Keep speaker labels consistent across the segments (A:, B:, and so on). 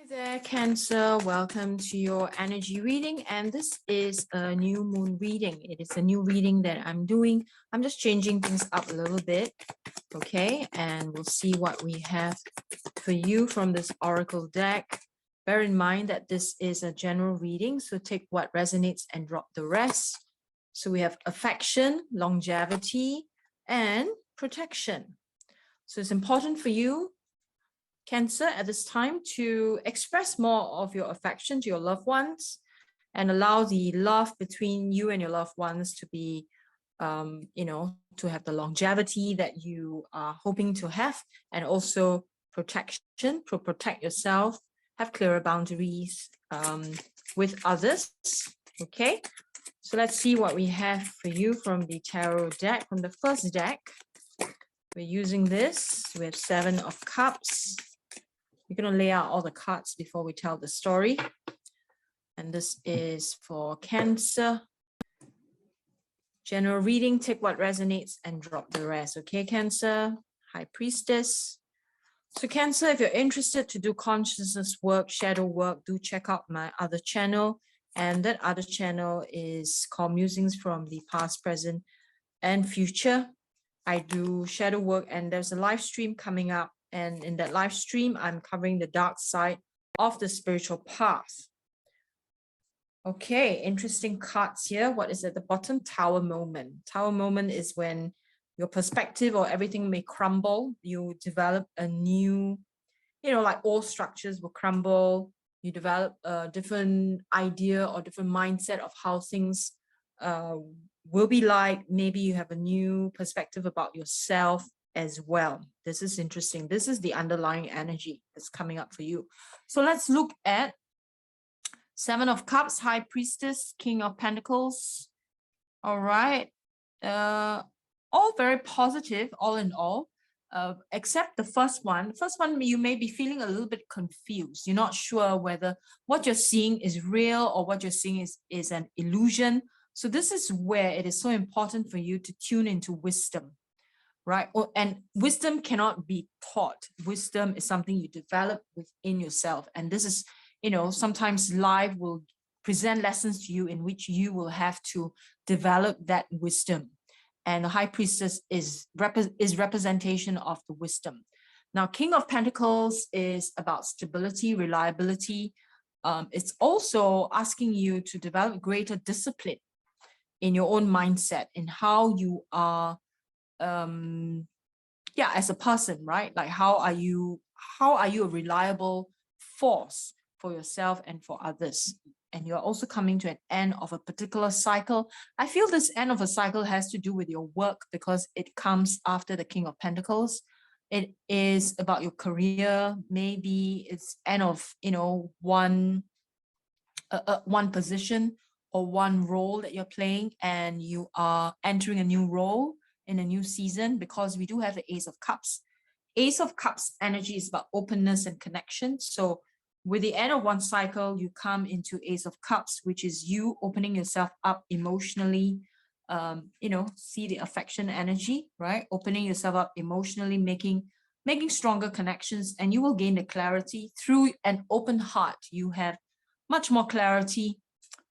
A: there, Cancer. Welcome to your energy reading. And this is a new moon reading. It is a new reading that I'm doing. I'm just changing things up a little bit. Okay. And we'll see what we have for you from this oracle deck. Bear in mind that this is a general reading. So take what resonates and drop the rest. So we have affection, longevity, and protection. So it's important for you, Cancer, at this time to express more of your affection to your loved ones and allow the love between you and your loved ones to be, to have the longevity that you are hoping to have, and also protection, to protect yourself, have clearer boundaries with others. Okay, so let's see what we have for you from the tarot deck. From the first deck, we're using this. We have 7 of Cups. We're going to lay out all the cards before we tell the story. And this is for Cancer. General reading, take what resonates and drop the rest. Okay, Cancer? High Priestess. So Cancer, if you're interested to do consciousness work, shadow work, do check out my other channel. And that other channel is called Musings from the Past, Present, and Future. I do shadow work, and there's a live stream coming up. And in that live stream, I'm covering the dark side of the spiritual path. Okay, interesting cards here. What is at the bottom? Tower moment. Tower moment is when your perspective or everything may crumble. You develop a new, like all structures will crumble. You develop a different idea or different mindset of how things will be like. Maybe you have a new perspective about yourself as well. This is interesting. This is the underlying energy that's coming up for you. So let's look at 7 of Cups, High Priestess, King of Pentacles. All right. All very positive, all in all, except the first one. The first one, you may be feeling a little bit confused. You're not sure whether what you're seeing is real or what you're seeing is an illusion. So this is where it is so important for you to tune into wisdom. Right? And wisdom cannot be taught. Wisdom is something you develop within yourself. And this is, sometimes life will present lessons to you in which you will have to develop that wisdom. And the High Priestess is representation of the wisdom. Now, King of Pentacles is about stability, reliability. It's also asking you to develop greater discipline in your own mindset, in how you are as a person, right? Like how are you a reliable force for yourself and for others? And you're also coming to an end of a particular cycle. I feel this end of a cycle has to do with your work because it comes after the King of Pentacles. It is about your career. Maybe it's end of one position or one role that you're playing, and you are entering a new role in a new season, because we do have the Ace of Cups. Ace of Cups energy is about openness and connection. So with the end of one cycle, you come into Ace of Cups, which is you opening yourself up emotionally, see the affection energy, right? Opening yourself up emotionally, making stronger connections, and you will gain the clarity through an open heart. You have much more clarity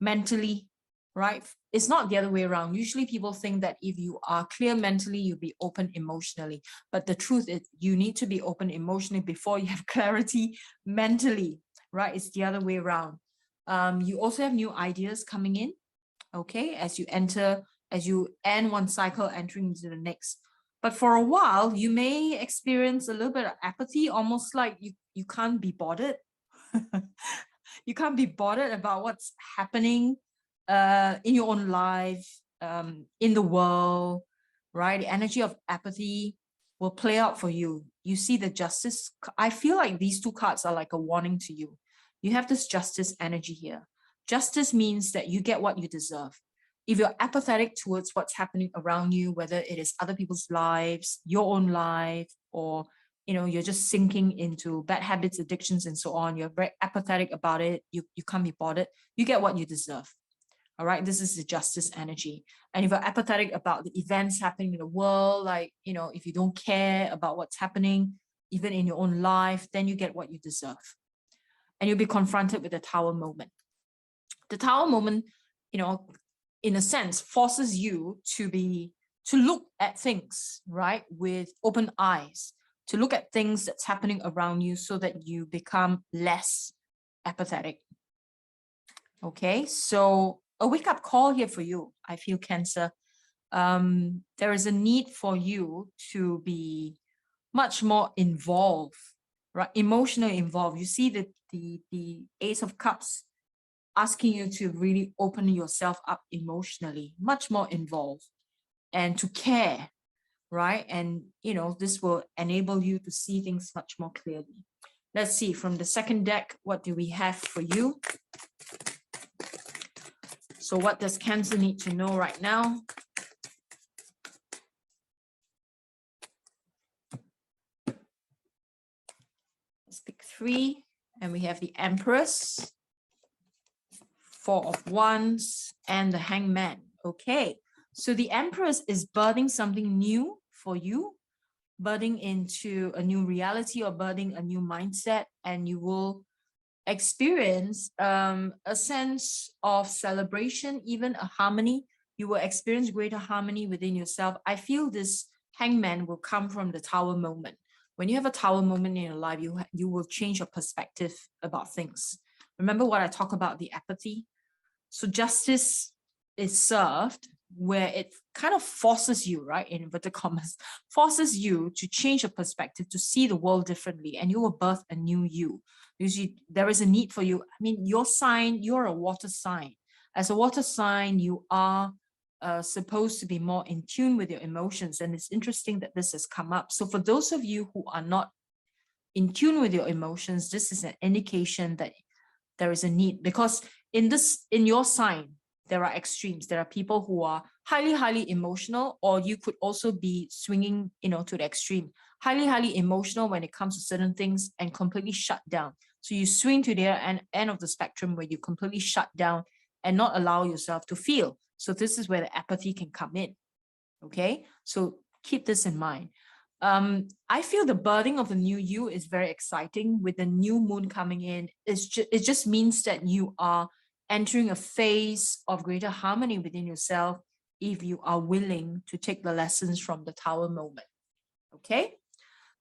A: mentally, right? It's not the other way around. Usually people think that if you are clear mentally, you'll be open emotionally. But the truth is you need to be open emotionally before you have clarity mentally, right? It's the other way around. You also have new ideas coming in, okay, as you end one cycle, entering into the next. But for a while, you may experience a little bit of apathy, almost like you can't be bothered. You can't be bothered about what's happening in your own life, in the world, right? The energy of apathy will play out for you. You see the Justice. I feel like these 2 cards are like a warning to you. You have this Justice energy here. Justice means that you get what you deserve. If you're apathetic towards what's happening around you, whether it is other people's lives, your own life, or you're just sinking into bad habits, addictions, and so on, you're very apathetic about it, you can't be bothered, you get what you deserve. All right, this is the Justice energy. And if you're apathetic about the events happening in the world, like, if you don't care about what's happening, even in your own life, then you get what you deserve. and you'll be confronted with the Tower moment. The Tower moment, you know, in a sense, forces you to look at things, right, with open eyes, to look at things that's happening around you so that you become less apathetic. Okay, so a wake-up call here for you, I feel, Cancer. There is a need for you to be much more involved, right? Emotionally involved. You see the Ace of Cups asking you to really open yourself up emotionally, much more involved, and to care, right? And, you know, this will enable you to see things much more clearly. Let's see, from the second deck, what do we have for you? So what does Cancer need to know right now? Let's pick 3, and we have the Empress, 4 of Wands, and the Hangman. Okay, so the Empress is birthing something new for you, birthing into a new reality or birthing a new mindset, and you will experience a sense of celebration, even a harmony. You will experience greater harmony within yourself. I feel this Hangman will come from the Tower moment. When you have a Tower moment in your life, you will change your perspective about things. Remember what I talk about, the apathy? So justice is served where it kind of forces you, right, in inverted commas, forces you to change your perspective, to see the world differently, and you will birth a new you. Because there is a need for you. I mean, your sign, you're a water sign. As a water sign, you are supposed to be more in tune with your emotions. And it's interesting that this has come up. So for those of you who are not in tune with your emotions, this is an indication that there is a need, because in your sign, there are extremes. There are people who are highly emotional, or you could also be swinging, you know, to the extreme, highly emotional when it comes to certain things and completely shut down. So you swing to the end of the spectrum where you completely shut down and not allow yourself to feel. So this is where the apathy can come in. Okay, so keep this in mind. I feel the birthing of the new you is very exciting with the new moon coming in. It just means that you are entering a phase of greater harmony within yourself if you are willing to take the lessons from the Tower moment. Okay,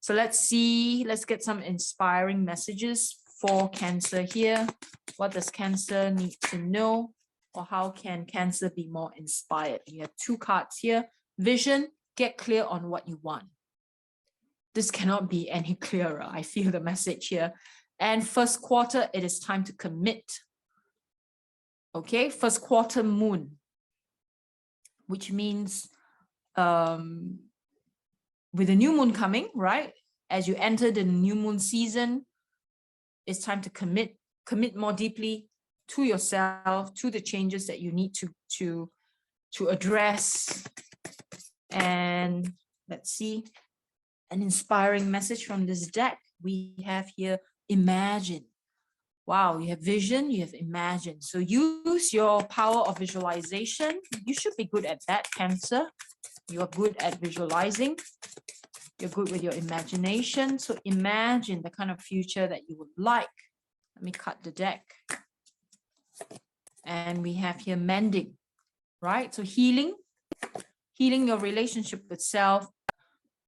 A: so let's get some inspiring messages for Cancer here. What does Cancer need to know, or how can Cancer be more inspired? You have 2 cards here. Vision, get clear on what you want. This cannot be any clearer. I feel the message here. And first quarter, it is time to commit. Okay, first quarter moon, which means with the new moon coming, right? As you enter the new moon season, it's time to commit more deeply to yourself, to the changes that you need to address. And let's see, an inspiring message from this deck. We have here, imagine. Wow, you have vision, you have imagine. So use your power of visualization. You should be good at that, Cancer. You are good at visualizing. You're good with your imagination. So imagine the kind of future that you would like. Let me cut the deck. And we have here mending, right? So healing your relationship with self.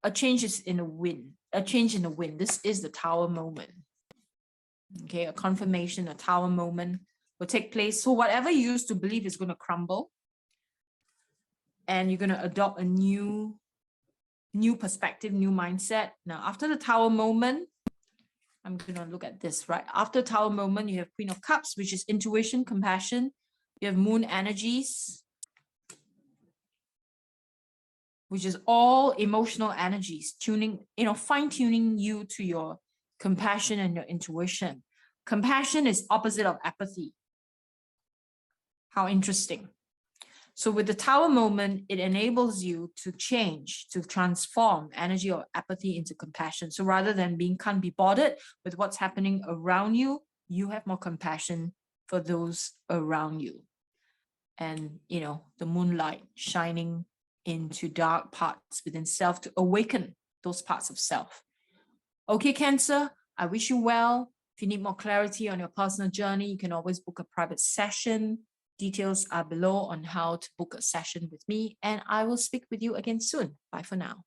A: A change is in the wind. A change in the wind. This is the Tower moment. Okay, a confirmation, a Tower moment will take place. So whatever you used to believe is going to crumble, and you're going to adopt a new perspective, new mindset. Now, after the Tower moment, I'm going to look at this, right? After Tower moment, you have Queen of Cups, which is intuition, compassion. You have Moon energies, which is all emotional energies, tuning, fine-tuning you to your compassion and your intuition. Compassion is opposite of apathy. How interesting. So with the Tower moment, it enables you to change, to transform energy of apathy into compassion. So rather than can't be bothered with what's happening around you, you have more compassion for those around you. And, the moonlight shining into dark parts within self to awaken those parts of self. Okay, Cancer, I wish you well. If you need more clarity on your personal journey, you can always book a private session. Details are below on how to book a session with me, and I will speak with you again soon. Bye for now.